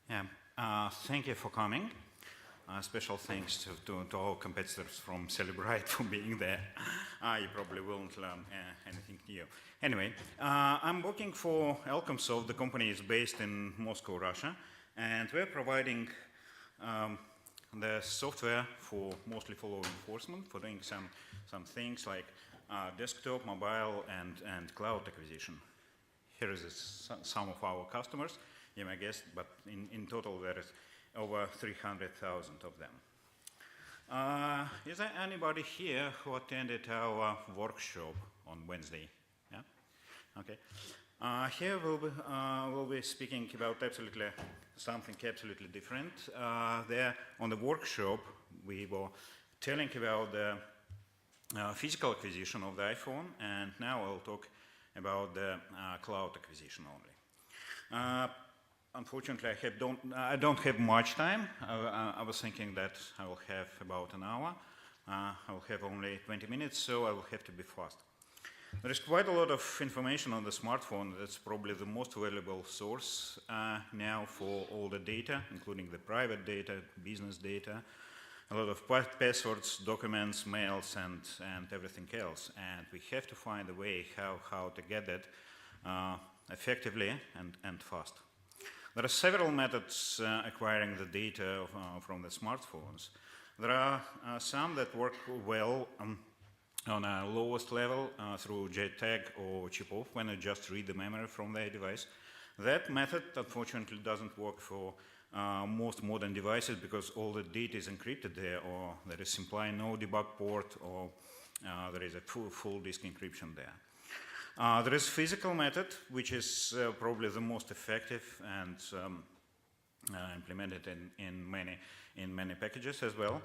Yeah, thank you for coming. Special thanks to all competitors from Celebrite for being there. You probably won't learn anything new. Anyway, I'm working for Elcomsoft. The company is based in Moscow, Russia, and we're providing the software mostly for law enforcement, for doing some things like desktop, mobile, and cloud acquisition. Here is some of our customers. You may guess, but in total there is over 300,000 of them. Is there anybody here who attended our workshop on Wednesday? Yeah? Okay. Here we'll be speaking about something absolutely different. There on the workshop we were telling about the physical acquisition of the iPhone, and now I'll talk about the cloud acquisition only. Unfortunately, I don't have much time. I was thinking that I will have about an hour. I will have only 20 minutes, so I will have to be fast. There is quite a lot of information on the smartphone. That's probably the most valuable source now for all the data, including the private data, business data, a lot of passwords, documents, mails, and everything else. And we have to find a way how to get that effectively and fast. There are several methods acquiring the data from the smartphones. There are some that work well on a lowest level through JTAG or chip-off, when you just read the memory from the device. That method, unfortunately, doesn't work for most modern devices because all the data is encrypted there, or there is simply no debug port, or there is a full disk encryption there. There is physical method, which is probably the most effective and implemented in many packages as well.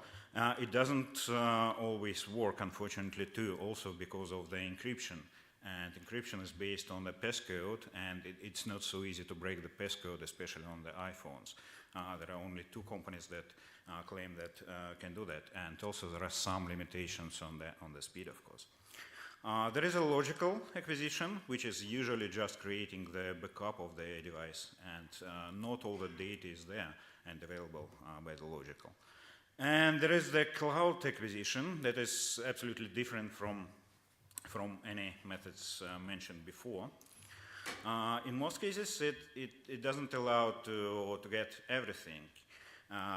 It doesn't always work, unfortunately, too, also because of the encryption. And encryption is based on the passcode, and it's not so easy to break the passcode, especially on the iPhones. There are only 2 companies that claim that can do that, and also there are some limitations on the speed, of course. There is a logical acquisition, which is usually just creating the backup of the device, and not all the data is there and available by the logical. And there is the cloud acquisition that is absolutely different from any methods mentioned before. In most cases, it doesn't allow to get everything.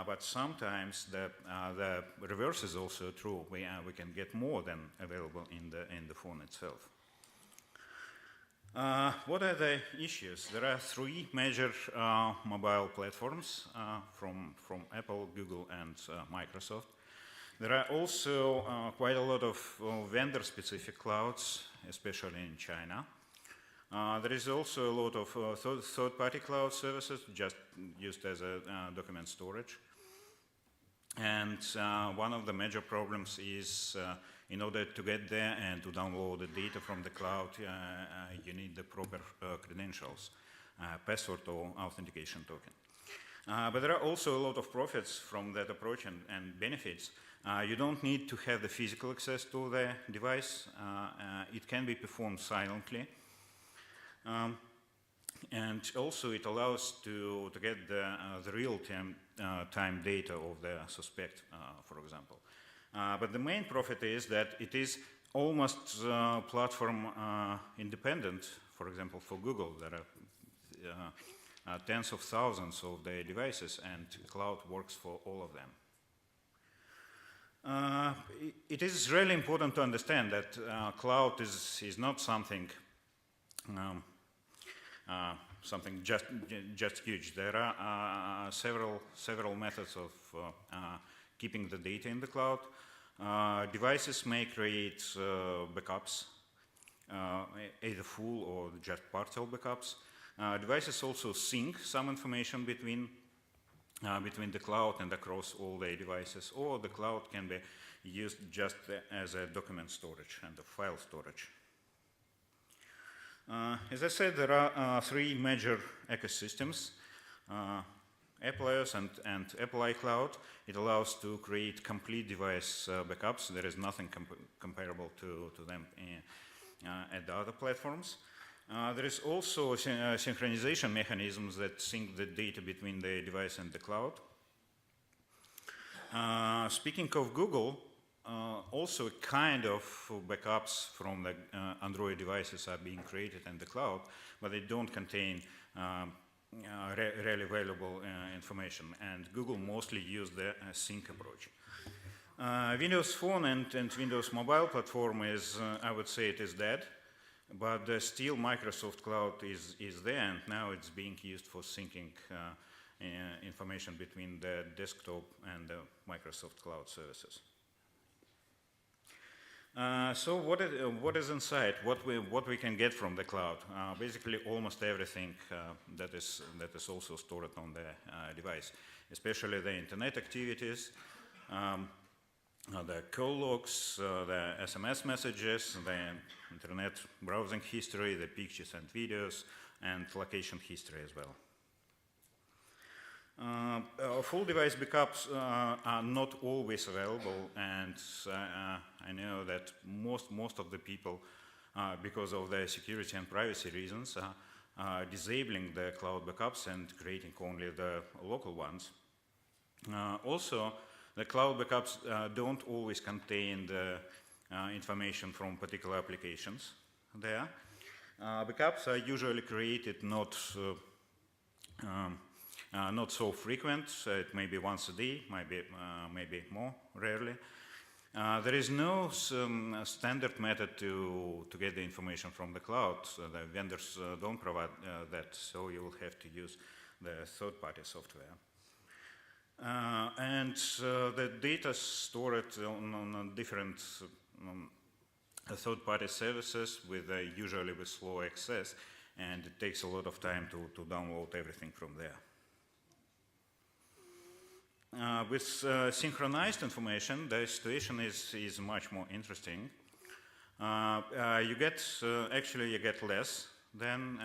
But sometimes the reverse is also true. We can get more than available in the phone itself. What are the issues? There are 3 major mobile platforms from Apple, Google, and Microsoft. There are also quite a lot of vendor-specific clouds, especially in China. There is also a lot of third-party cloud services just used as a document storage. And one of the major problems is in order to get there and to download the data from the cloud, you need the proper credentials, password or authentication token. But there are also a lot of profits from that approach and benefits. You don't need to have the physical access to the device. It can be performed silently. And also it allows to get the real-time data of the suspect, for example. But the main profit is that it is almost platform independent. For example, for Google, there are tens of thousands of the devices, and cloud works for all of them. It is really important to understand that cloud is not something something just huge. There are several methods of keeping the data in the cloud. Devices may create backups, either full or just partial backups. Devices also sync some information between the cloud and across all the devices, or the cloud can be used just as a document storage and a file storage. As I said, there are 3 major ecosystems, Apple iOS and Apple iCloud. It allows to create complete device backups. There is nothing comparable to them at the other platforms. There is also synchronization mechanisms that sync the data between the device and the cloud. Speaking of Google, also kind of backups from the Android devices are being created in the cloud, but they don't contain really valuable information, and Google mostly use the sync approach. Windows Phone and Windows Mobile platform is, I would say it is dead, but still Microsoft Cloud is there, and now it's being used for syncing information between the desktop and the Microsoft Cloud services. So what is inside? What we can get from the cloud? Basically, almost everything that is also stored on the device, especially the internet activities, the call logs, the SMS messages, the internet browsing history, the pictures and videos, and location history as well. Full device backups are not always available, and I know that most of the people, because of their security and privacy reasons, are disabling the cloud backups and creating only the local ones. Also, the cloud backups don't always contain the information from particular applications there. Backups are usually created not so frequent. It may be once a day, maybe more rarely. There is no standard method to get the information from the cloud. The vendors don't provide that, so you will have to use the third-party software. And the data stored on different third-party services usually with slow access, and it takes a lot of time to download everything from there. With synchronized information, the situation is much more interesting. You get less than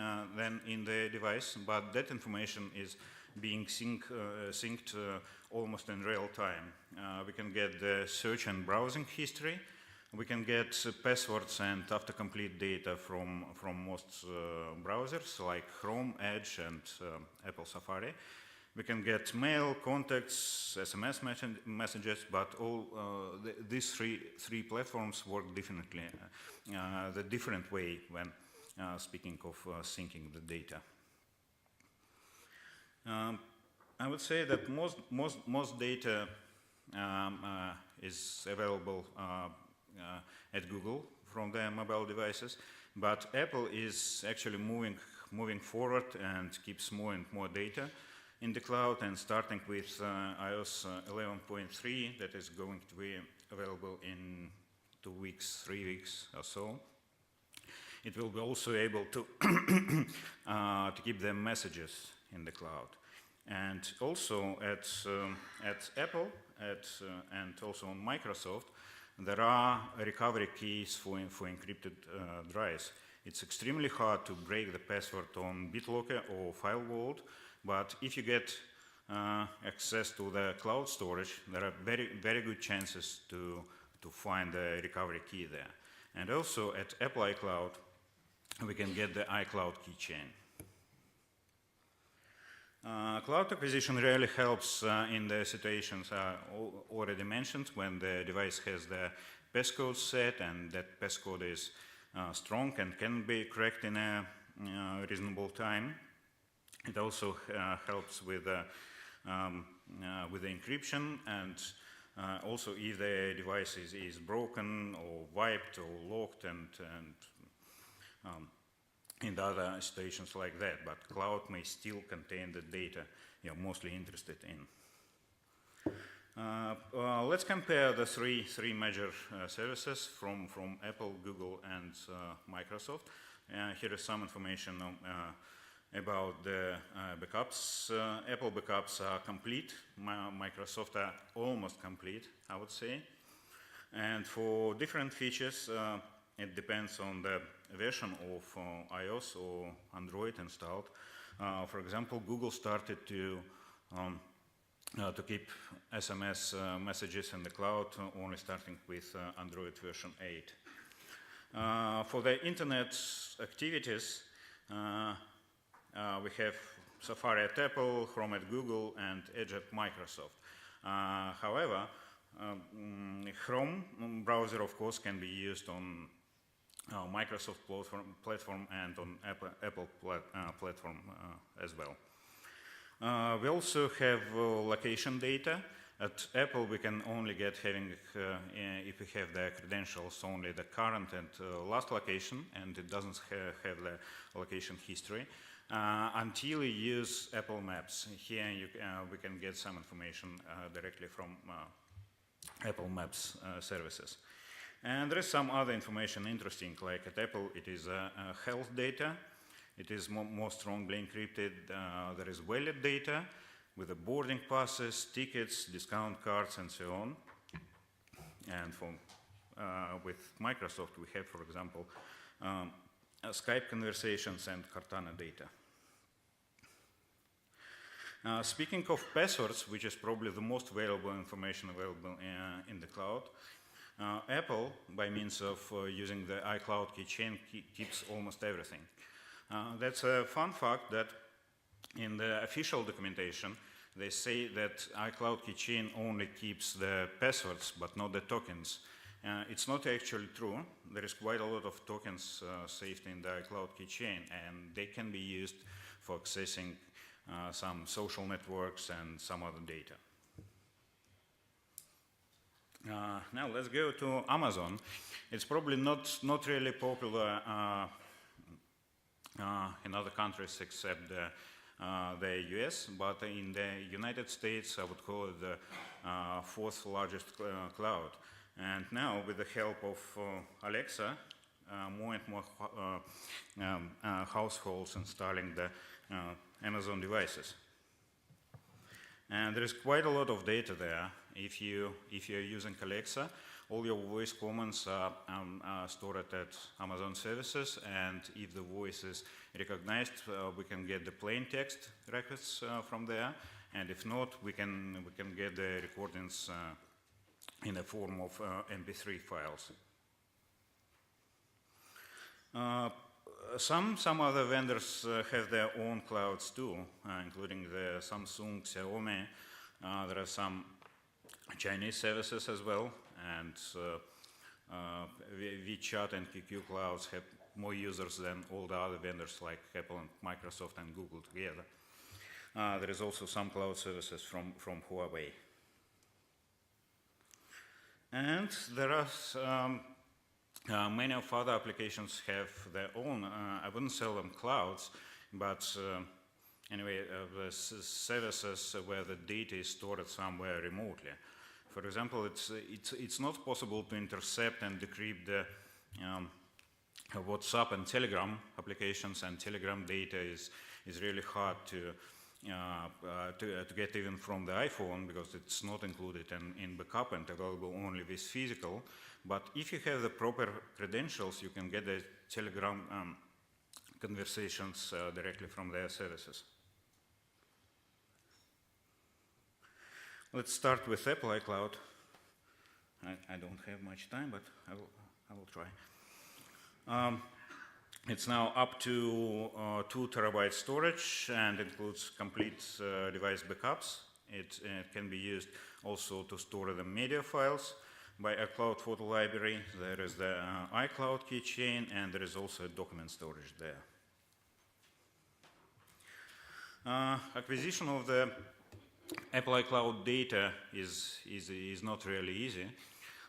in the device, but that information is being synced almost in real time. We can get the search and browsing history. We can get passwords and autocomplete data from most browsers like Chrome, Edge, and Apple Safari. We can get mail, contacts, SMS messages, but all these three platforms work differently, the different way when speaking of syncing the data. I would say that most data is available at Google from their mobile devices, but Apple is actually moving forward and keeps more and more data in the cloud, and starting with iOS 11.3 that is going to be available in 2 weeks, 3 weeks or so. It will be also able to keep the messages in the cloud. And also at Apple and also on Microsoft, there are recovery keys for encrypted drives. It's extremely hard to break the password on BitLocker or FileVault, but if you get access to the cloud storage, there are very good chances to find the recovery key there. And also at Apple iCloud, we can get the iCloud keychain. Cloud acquisition really helps in the situations already mentioned, when the device has the passcode set and that passcode is strong and can be cracked in a reasonable time. It also helps with the encryption, and also if the device is broken or wiped or locked, and in other situations like that, but cloud may still contain the data you're mostly interested in. Let's compare the three major services from Apple, Google, and Microsoft. Here is some information about the backups. Apple backups are complete. Microsoft are almost complete, I would say. And for different features, it depends on the version of iOS or Android installed. For example, Google started to keep SMS messages in the cloud, only starting with Android version 8. For the internet activities, We have Safari at Apple, Chrome at Google, and Edge at Microsoft. However, Chrome browser, of course, can be used on Microsoft platform and on Apple platform as well. We also have location data. At Apple, we can only get if we have the credentials, only the current and last location, and it doesn't have the location history. Until you use Apple Maps. Here we can get some information directly from Apple Maps services. And there is some other information interesting, like at Apple it is health data. It is more strongly encrypted. There is wallet data with the boarding passes, tickets, discount cards, and so on. And with Microsoft we have, for example, Skype conversations and Cortana data. Speaking of passwords, which is probably the most valuable information available in the cloud, Apple, by means of using the iCloud keychain, keeps almost everything. That's a fun fact that in the official documentation, they say that iCloud keychain only keeps the passwords, but not the tokens. It's not actually true. There is quite a lot of tokens saved in the iCloud keychain, and they can be used for accessing some social networks and some other data. Now let's go to Amazon. It's probably not really popular in other countries except the US, but in the United States I would call it the fourth largest cloud. And now with the help of Alexa, more and more households installing the Amazon devices. And there is quite a lot of data there. If you're using Alexa, all your voice commands are stored at Amazon services, and if the voice is recognized, we can get the plain text records from there, and if not, we can get the recordings in the form of MP3 files. Some other vendors have their own clouds too, including the Samsung, Xiaomi. There are some Chinese services as well, and WeChat and QQ clouds have more users than all the other vendors like Apple and Microsoft and Google together. There is also some cloud services from Huawei. And there are many of other applications have their own, I wouldn't sell them clouds, but anyway, the services where the data is stored somewhere remotely. For example, it's not possible to intercept and decrypt the WhatsApp and Telegram applications, and Telegram data is really hard to get even from the iPhone because it's not included in backup and available only with physical. But if you have the proper credentials, you can get the Telegram conversations directly from their services. Let's start with Apple iCloud. I don't have much time, but I will try. It's now up to 2 terabyte storage and includes complete device backups. It can be used also to store the media files by iCloud photo library. There is the iCloud keychain, and there is also document storage there. Acquisition of the Apple iCloud data is not really easy.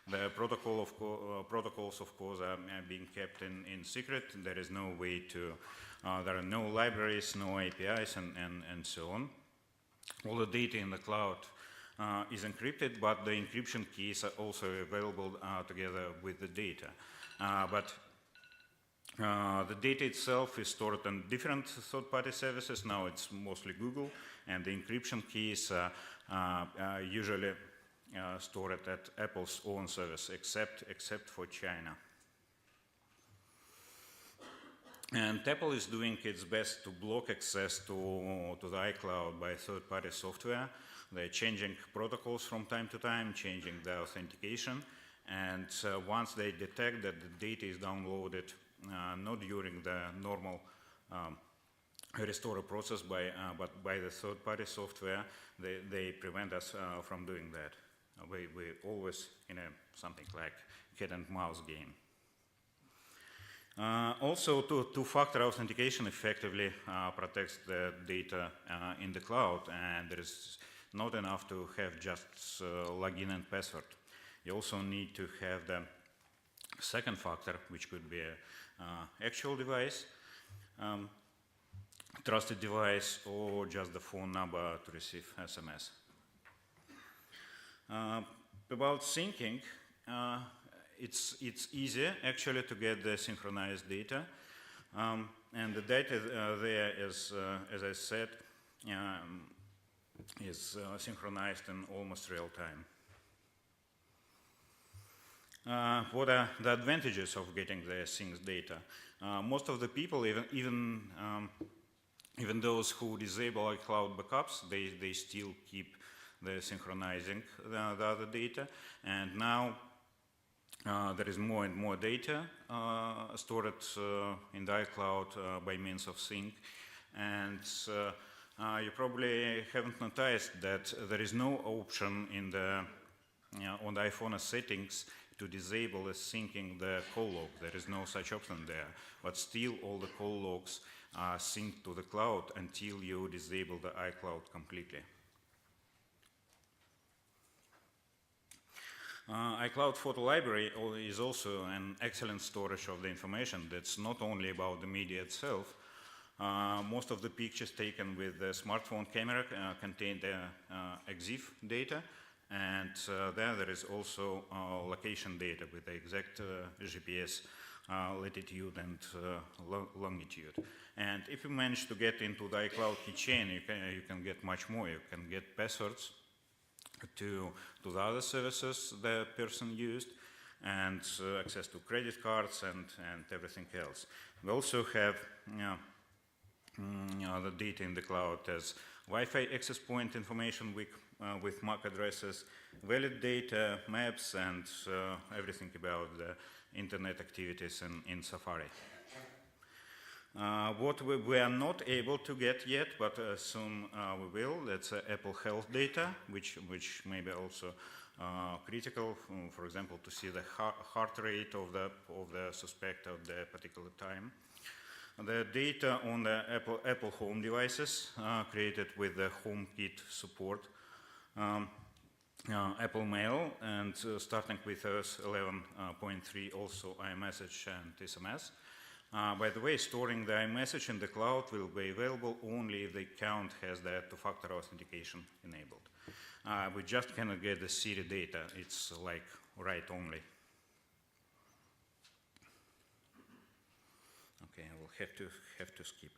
The protocols, of course, are being kept in secret. There is no way to, there are no libraries, no APIs, and so on. All the data in the cloud is encrypted, but the encryption keys are also available together with the data. But the data itself is stored on different third-party services. Now it's mostly Google, and the encryption keys are usually stored at Apple's own service, except for China. And Apple is doing its best to block access to the iCloud by third-party software. They're changing protocols from time to time, changing the authentication, and once they detect that the data is downloaded not during the normal restore a process but by the third-party software, they prevent us from doing that. We're always in something like cat and mouse game. Also, two-factor authentication effectively protects the data in the cloud, and there is not enough to have just login and password. You also need to have the second factor, which could be an actual device, trusted device, or just the phone number to receive SMS. About syncing, it's easier actually to get the synchronized data, and the data there is, as I said, is synchronized in almost real time. What are the advantages of getting the synced data? Most of the people, even those who disable iCloud backups, they still keep the synchronizing the other data, and now there is more and more data stored in the iCloud by means of sync, and you probably haven't noticed that there is no option in the on the iPhone settings to disable the syncing the call log. There is no such option there, but still all the call logs are synced to the cloud until you disable the iCloud completely. iCloud Photo Library is also an excellent storage of the information. That's not only about the media itself. Most of the pictures taken with the smartphone camera contain the EXIF data, and there is also location data with the exact GPS latitude and longitude. And if you manage to get into the iCloud keychain, you can get much more. You can get passwords to the other services the person used, and access to credit cards and everything else. We also have the data in the cloud as Wi-Fi access point information with MAC addresses, valid data, maps, and everything about the internet activities in Safari. What we are not able to get yet, but soon we will, that's Apple Health data, which may be also critical, for example, to see the heart rate of the suspect at the particular time. The data on the Apple Home devices created with the HomeKit support, Apple Mail, and starting with OS 11.3, also iMessage and SMS. By the way, storing the iMessage in the cloud will be available only if the account has the two-factor authentication enabled. We just cannot get the Siri data. It's like write only. Okay, I will have to skip.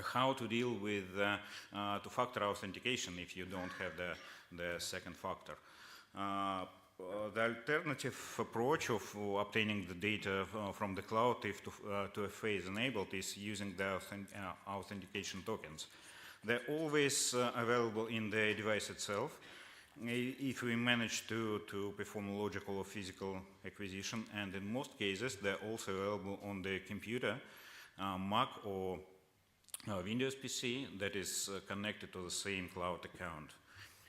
How to deal with two-factor authentication if you don't have the second factor? The alternative approach of obtaining the data from the cloud if two-FA is enabled is using the authentication tokens. They're always available in the device itself if we manage to perform logical or physical acquisition, and in most cases they're also available on the computer, Mac or Windows PC that is connected to the same cloud account.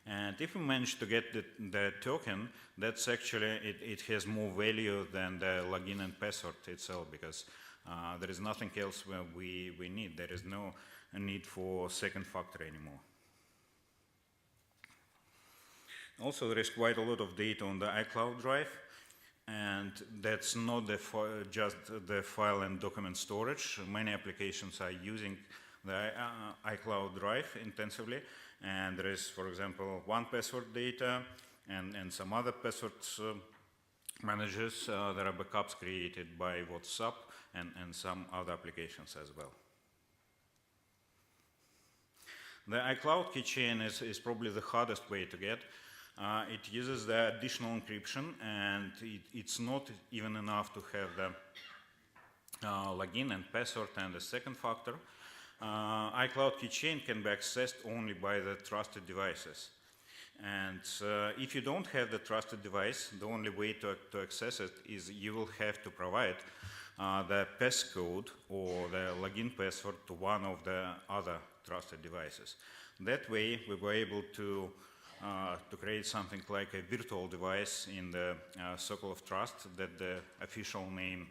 And if we manage to get the token, that's actually, it has more value than the login and password itself, because there is nothing else where we need. There is no need for second factor anymore. Also, there is quite a lot of data on the iCloud drive, and that's not just the file and document storage. Many applications are using the iCloud drive intensively, and there is, for example, 1Password data and some other password managers. There are backups created by WhatsApp and some other applications as well. The iCloud keychain is probably the hardest way to get. It uses the additional encryption, and it's not even enough to have the login and password and the second factor. iCloud keychain can be accessed only by the trusted devices. And if you don't have the trusted device, the only way to access it is you will have to provide the passcode or the login password to one of the other trusted devices. That way, we were able to create something like a virtual device in the circle of trust, that the official name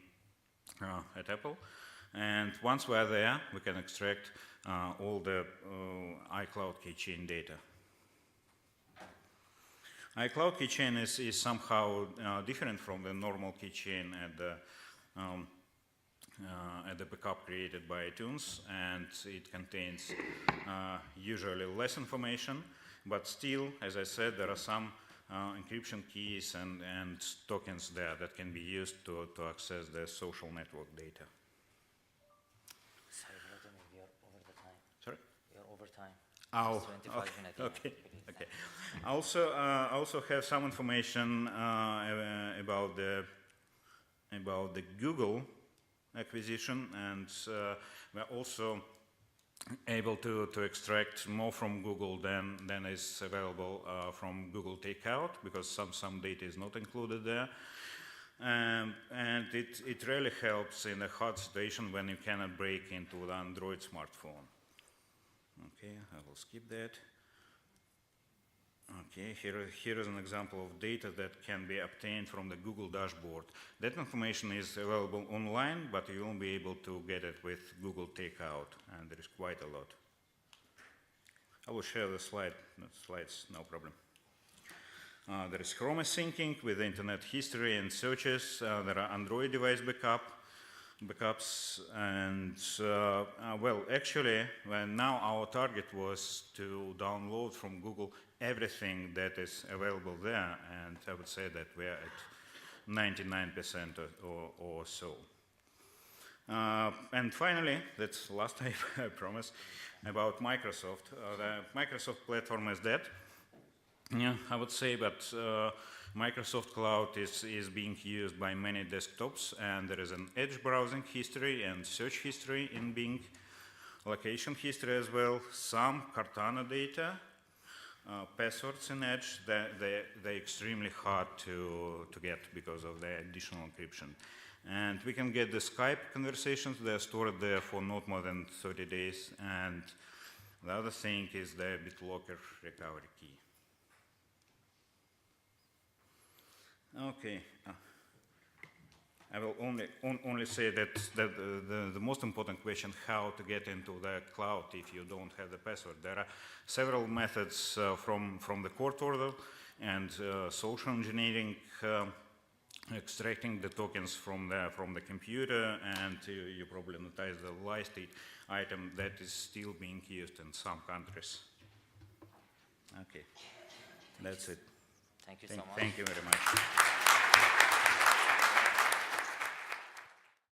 at Apple. And once we're there, we can extract all the iCloud keychain data. iCloud keychain is somehow different from the normal keychain at the backup created by iTunes, and it contains usually less information, but still, as I said, there are some encryption keys and tokens there that can be used to access the social network data. Sorry, Vladimir, we are over the time. Sorry? We are over time. Oh, It's 25 minutes. okay. Okay. Also have some information about the Google acquisition, and we're also able to extract more from Google than is available from Google Takeout, because some data is not included there. And it really helps in a hard situation when you cannot break into the Android smartphone. Okay, I will skip that. Okay, here is an example of data that can be obtained from the Google dashboard. That information is available online, but you won't be able to get it with Google Takeout, and there is quite a lot. I will share the slides, no problem. There is Chrome syncing with internet history and searches. There are Android device backups, and well, actually, now our target was to download from Google everything that is available there, and I would say that we're at 99% or so. And finally, that's the last I promise, about Microsoft. The Microsoft platform is dead. Yeah, I would say, but Microsoft Cloud is being used by many desktops, and there is an Edge browsing history and search history in Bing, location history as well, some Cortana data, passwords in Edge. They're extremely hard to get because of the additional encryption. And we can get the Skype conversations. They're stored there for not more than 30 days. And the other thing is the BitLocker recovery key. Okay. I will only say that the most important question, how to get into the cloud if you don't have the password. There are several methods from the court order and social engineering, extracting the tokens from the computer, and you probably notice the light item that is still being used in some countries. Okay, that's it. Thank you so much. Thank you very much.